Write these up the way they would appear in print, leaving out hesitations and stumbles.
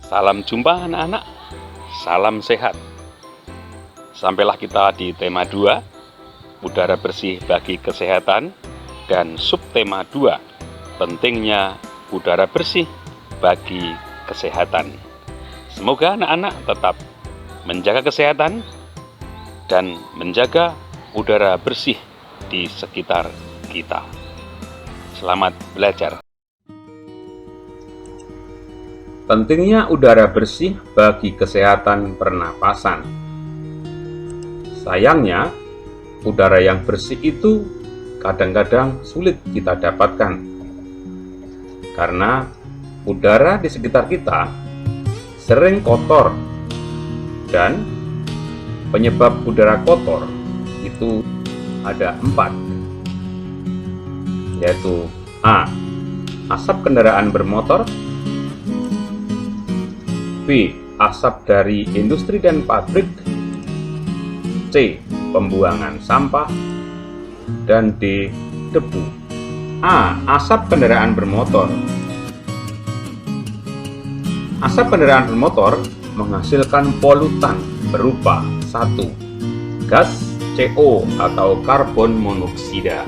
Salam jumpa anak-anak, salam sehat. Sampailah kita di tema 2, udara bersih bagi kesehatan, dan subtema 2, pentingnya udara bersih bagi kesehatan. Semoga anak-anak tetap menjaga kesehatan dan menjaga udara bersih di sekitar kita. Selamat belajar. Pentingnya udara bersih bagi kesehatan pernapasan. Sayangnya, udara yang bersih itu kadang-kadang sulit kita dapatkan. Karena udara di sekitar kita sering kotor, dan penyebab udara kotor itu ada 4, yaitu A. Asap kendaraan bermotor, B. Asap dari industri dan pabrik, C. Pembuangan sampah, dan D. Debu. A. Asap kendaraan bermotor. Asap kendaraan bermotor menghasilkan polutan berupa 1. Gas CO atau karbon monoksida.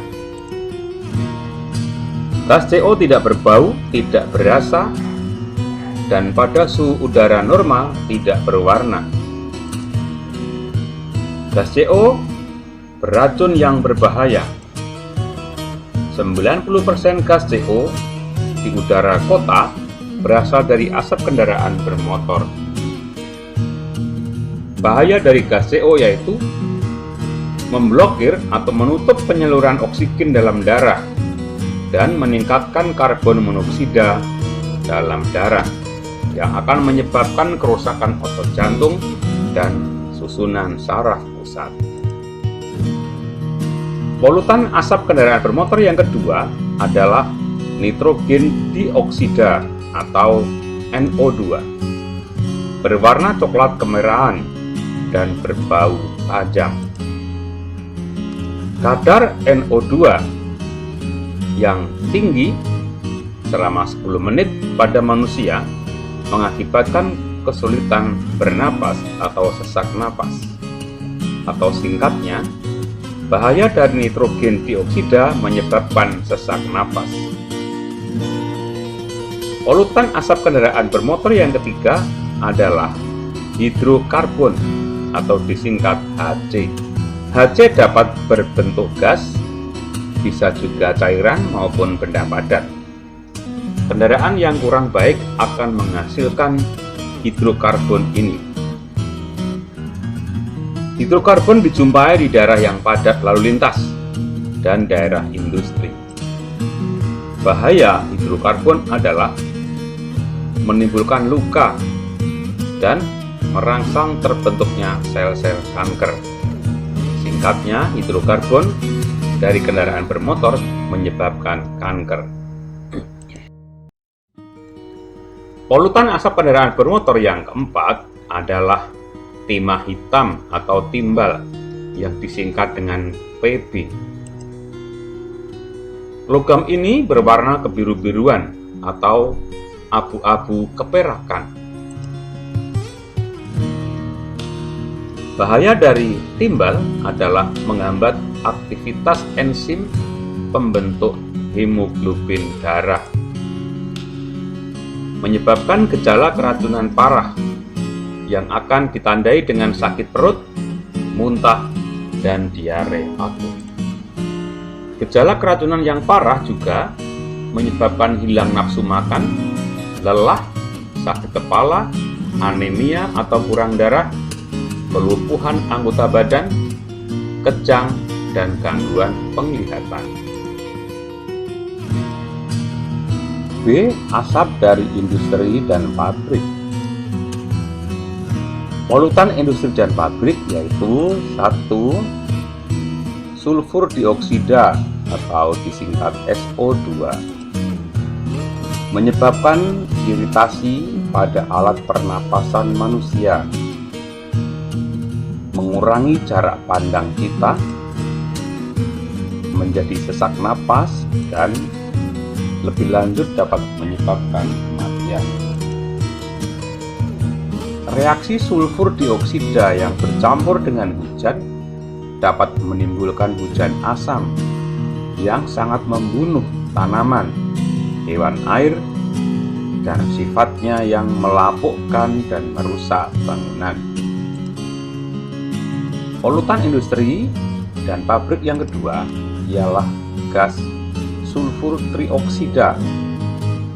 Gas CO tidak berbau, tidak berasa, dan pada suhu udara normal tidak berwarna. Gas CO beracun yang berbahaya. 90% gas CO di udara kota berasal dari asap kendaraan bermotor. Bahaya dari gas CO yaitu memblokir atau menutup penyaluran oksigen dalam darah dan meningkatkan karbon monoksida dalam darah, yang akan menyebabkan kerusakan otot jantung dan susunan saraf pusat. Polutan asap kendaraan bermotor yang kedua adalah nitrogen dioksida atau NO2. Berwarna coklat kemerahan dan berbau tajam. Kadar NO2 yang tinggi selama 10 menit pada manusia mengakibatkan kesulitan bernapas atau sesak napas. Atau singkatnya, bahaya dari nitrogen dioksida menyebabkan sesak napas. Polutan asap kendaraan bermotor yang ketiga adalah hidrokarbon atau disingkat HC. HC dapat berbentuk gas, bisa juga cairan maupun benda padat. Kendaraan yang kurang baik akan menghasilkan hidrokarbon ini. Hidrokarbon dijumpai di daerah yang padat lalu lintas dan daerah industri. Bahaya hidrokarbon adalah menimbulkan luka dan merangsang terbentuknya sel-sel kanker. Singkatnya, hidrokarbon dari kendaraan bermotor menyebabkan kanker. Polutan asap kendaraan bermotor yang keempat adalah timah hitam atau timbal yang disingkat dengan PB. Logam ini berwarna kebiru-biruan atau abu-abu keperakan. Bahaya dari timbal adalah menghambat aktivitas enzim pembentuk hemoglobin darah, menyebabkan gejala keracunan parah yang akan ditandai dengan sakit perut, muntah, dan diare akut. Gejala keracunan yang parah juga menyebabkan hilang nafsu makan, lelah, sakit kepala, anemia atau kurang darah, kelumpuhan anggota badan, kejang, dan gangguan penglihatan. B. Asap dari industri dan pabrik. Polutan industri dan pabrik yaitu 1. Sulfur dioksida atau disingkat SO2, menyebabkan iritasi pada alat pernapasan manusia, mengurangi jarak pandang kita, menjadi sesak napas, dan lebih lanjut dapat menyebabkan kematian. Reaksi sulfur dioksida yang bercampur dengan hujan dapat menimbulkan hujan asam yang sangat membunuh tanaman, hewan air, dan sifatnya yang melapukkan dan merusak bangunan. Polutan industri dan pabrik yang kedua ialah gas sulfur trioksida,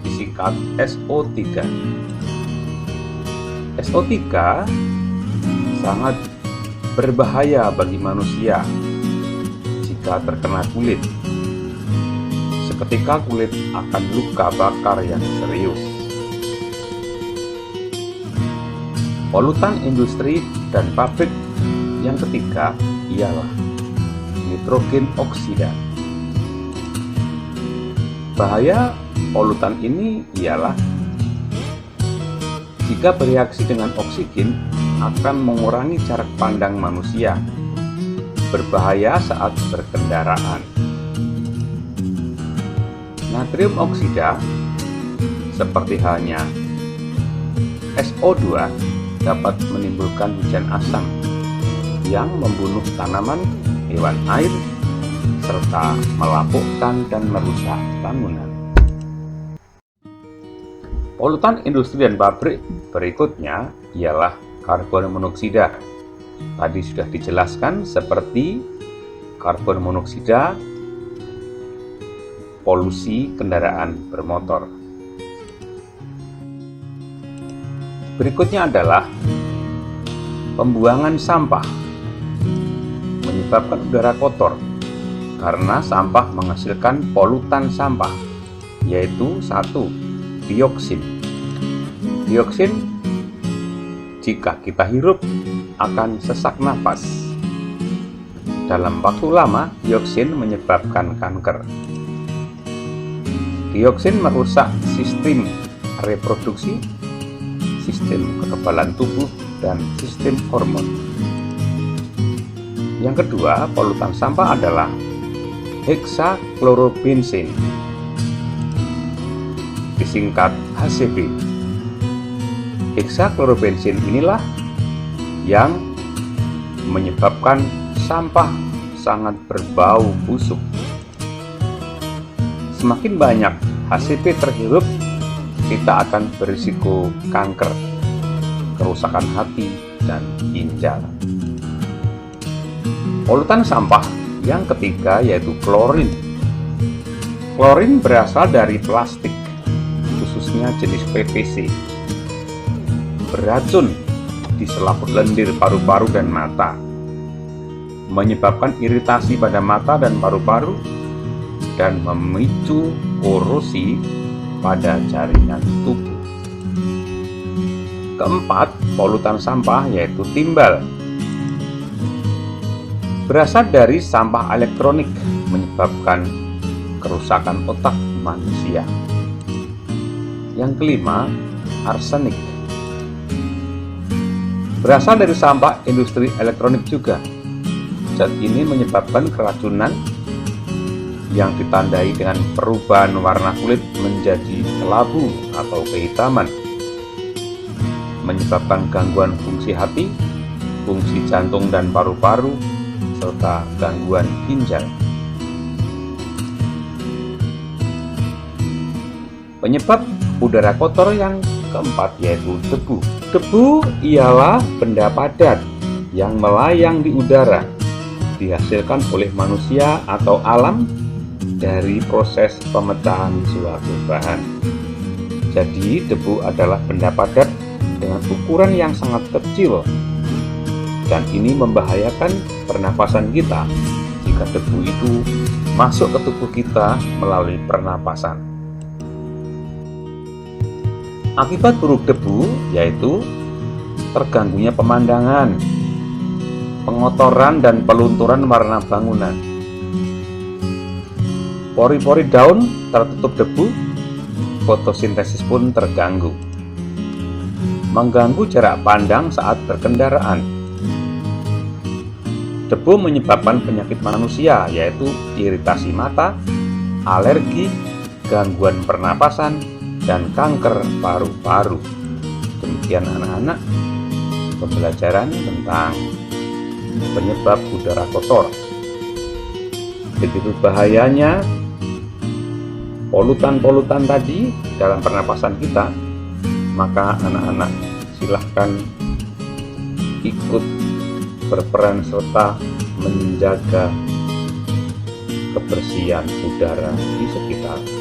disingkat SO3. SO3 sangat berbahaya bagi manusia jika terkena kulit. Seketika kulit akan luka bakar yang serius. Polutan industri dan pabrik yang ketiga ialah nitrogen oksida. Bahaya polutan ini ialah jika bereaksi dengan oksigen akan mengurangi jarak pandang manusia, berbahaya saat berkendaraan. Natrium oksida, seperti halnya SO2, dapat menimbulkan hujan asam yang membunuh tanaman, hewan air, serta melapukkan dan merusak bangunan. Polutan industri dan pabrik berikutnya ialah karbon monoksida. Tadi sudah dijelaskan seperti karbon monoksida, polusi kendaraan bermotor. Berikutnya adalah pembuangan sampah, menyebabkan udara kotor karena sampah menghasilkan polutan sampah, yaitu 1. Dioksin. Dioksin jika kita hirup akan sesak napas. Dalam waktu lama, dioksin menyebabkan kanker. Dioksin merusak sistem reproduksi, sistem kekebalan tubuh, dan sistem hormon. Yang kedua, polutan sampah adalah hexaklorobensin, disingkat HCB. Hexaklorobensin inilah yang menyebabkan sampah sangat berbau busuk. Semakin banyak HCB terhirup, kita akan berisiko kanker, kerusakan hati, dan ginjal. Polutan sampah yang ketiga yaitu klorin. Klorin berasal dari plastik, khususnya jenis PVC. Beracun di selaput lendir, paru-paru, dan mata, menyebabkan iritasi pada mata dan paru-paru, dan memicu korosi pada jaringan tubuh. Keempat, polutan sampah yaitu timbal. Berasal dari sampah elektronik, menyebabkan kerusakan otak manusia. Yang kelima, arsenik. Berasal dari sampah industri elektronik juga. Zat ini menyebabkan keracunan yang ditandai dengan perubahan warna kulit menjadi kelabu atau kehitaman, menyebabkan gangguan fungsi hati, fungsi jantung dan paru-paru, serta gangguan ginjal. Penyebab udara kotor yang keempat yaitu debu. Debu ialah benda padat yang melayang di udara, dihasilkan oleh manusia atau alam dari proses pemecahan suatu bahan. Jadi debu adalah benda padat dengan ukuran yang sangat kecil, dan ini membahayakan pernapasan kita jika debu itu masuk ke tubuh kita melalui pernapasan. Akibat buruk debu yaitu terganggunya pemandangan, pengotoran dan pelunturan warna bangunan. Pori-pori daun tertutup debu, fotosintesis pun terganggu. Mengganggu jarak pandang saat berkendaraan. Debu menyebabkan penyakit manusia yaitu iritasi mata, alergi, gangguan pernapasan, dan kanker paru-paru. Demikian anak-anak, pembelajaran tentang penyebab udara kotor. Begitu bahayanya polutan-polutan tadi dalam pernapasan kita, maka anak-anak silahkan ikut berperan serta menjaga kebersihan udara di sekitar